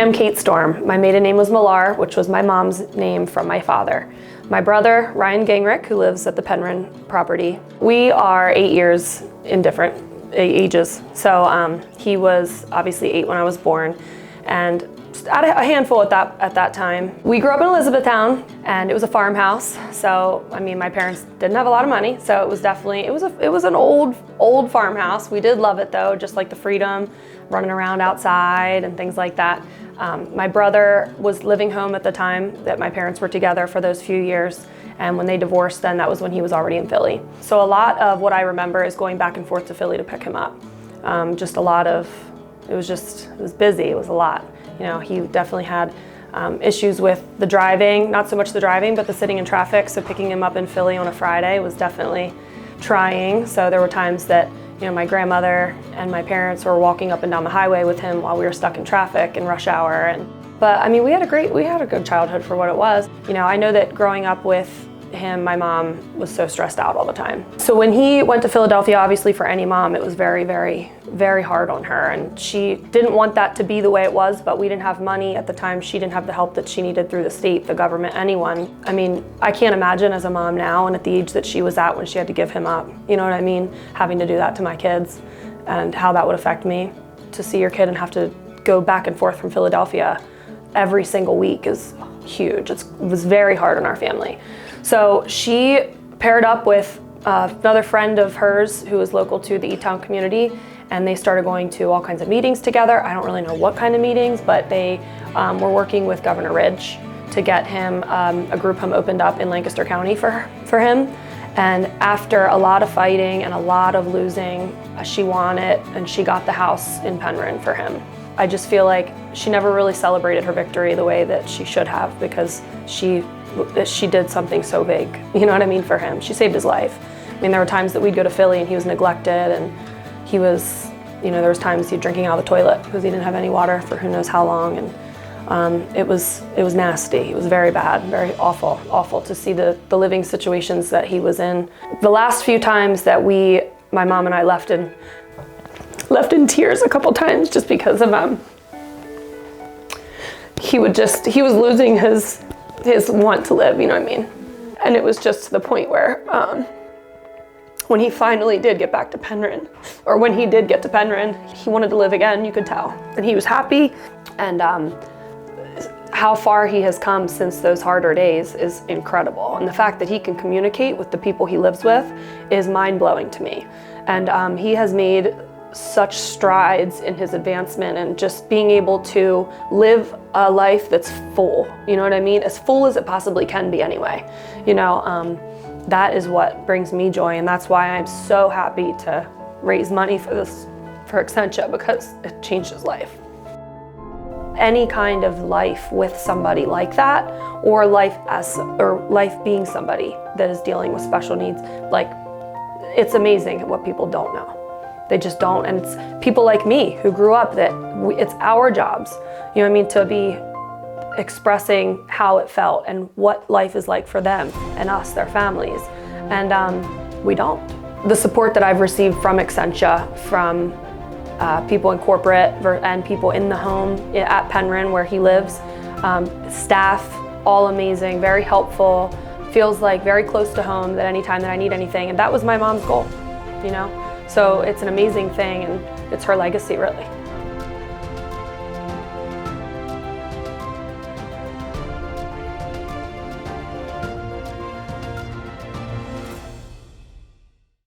am Kate Storm. My maiden name was Millar, which was my mom's name from my father. My brother, Ryan Gingrich, who lives at the Penryn property. We are 8 years in different ages. So he was obviously 8 when I was born, and at a handful at that time. We grew up in Elizabethtown, and it was a farmhouse. So I mean, my parents didn't have a lot of money, so it was definitely it was an old farmhouse. We did love it though, just like the freedom, running around outside and things like that. My brother was living home at the time that my parents were together for those few years, and when they divorced, then that was when he was already in Philly. So a lot of what I remember is going back and forth to Philly to pick him up. Just a lot of, it was busy, it was a lot. You know, he definitely had issues with the driving, not so much the driving, but the sitting in traffic. So picking him up in Philly on a Friday was definitely trying. So there were times that, you know, my grandmother and my parents were walking up and down the highway with him while we were stuck in traffic in rush hour. But I mean, we had a good childhood for what it was. You know, I know that growing up with him, my mom was so stressed out all the time. So when he went to Philadelphia, obviously for any mom, it was very, very, very hard on her. And she didn't want that to be the way it was, but we didn't have money at the time. She didn't have the help that she needed through the state, the government, anyone. I mean, I can't imagine as a mom now and at the age that she was at when she had to give him up, you know what I mean? Having to do that to my kids and how that would affect me. To see your kid and have to go back and forth from Philadelphia every single week is huge. It was very hard on our family. So she paired up with another friend of hers who was local to the E-Town community, and they started going to all kinds of meetings together. I don't really know what kind of meetings, but they were working with Governor Ridge to get him a group home opened up in Lancaster County for him. And after a lot of fighting and a lot of losing, she won it, and she got the house in Penryn for him. I just feel like she never really celebrated her victory the way that she should have, because she did something so big, you know what I mean, for him. She saved his life. I mean, there were times that we'd go to Philly and he was neglected, and he was, you know, there was times he'd drinking out of the toilet because he didn't have any water for who knows how long, and it was nasty. It was very bad, very awful to see the living situations that he was in. The last few times that my mom and I left in tears a couple times, just because of he was losing his want to live, you know what I mean? And it was just to the point where when he finally did get back to Penryn, or when he did get to Penryn, he wanted to live again, you could tell. And he was happy, and how far he has come since those harder days is incredible. And the fact that he can communicate with the people he lives with is mind-blowing to me. And he has made such strides in his advancement and just being able to live a life that's full, you know what I mean? As full as it possibly can be anyway. You know, that is what brings me joy, and that's why I'm so happy to raise money for Extentia, because it changed his life. Any kind of life with somebody like that, or life being somebody that is dealing with special needs, like, it's amazing what people don't know. They just don't, and it's people like me who grew up that it's our jobs, you know what I mean, to be expressing how it felt and what life is like for them and us, their families, and we don't. The support that I've received from Extentia, from people in corporate and people in the home at Penryn where he lives, staff, all amazing, very helpful, feels like very close to home, that anytime that I need anything, and that was my mom's goal, you know? So it's an amazing thing, and it's her legacy, really.